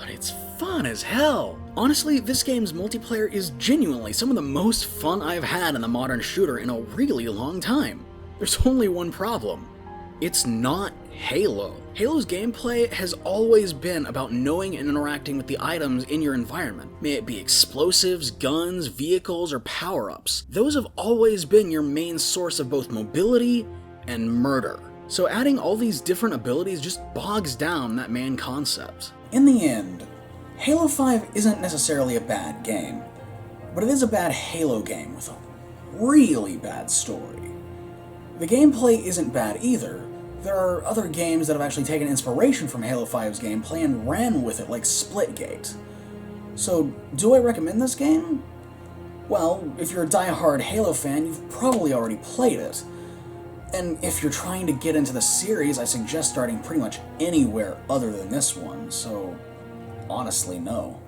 but it's fun as hell. Honestly, this game's multiplayer is genuinely some of the most fun I've had in a modern shooter in a really long time. There's only one problem. It's not Halo. Halo's gameplay has always been about knowing and interacting with the items in your environment. May it be explosives, guns, vehicles, or power-ups. Those have always been your main source of both mobility and murder. So adding all these different abilities just bogs down that main concept. In the end, Halo 5 isn't necessarily a bad game, but it is a bad Halo game with a really bad story. The gameplay isn't bad either. There are other games that have actually taken inspiration from Halo 5's gameplay and ran with it, like Splitgate. So, do I recommend this game? Well, if you're a die-hard Halo fan, you've probably already played it. And if you're trying to get into the series, I suggest starting pretty much anywhere other than this one, so honestly, no.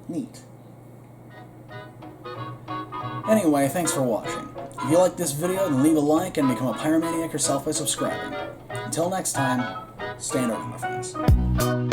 Neat. Anyway, thanks for watching. If you liked this video, then leave a like and become a pyromaniac yourself by subscribing. Until next time, stay nerdy, my friends.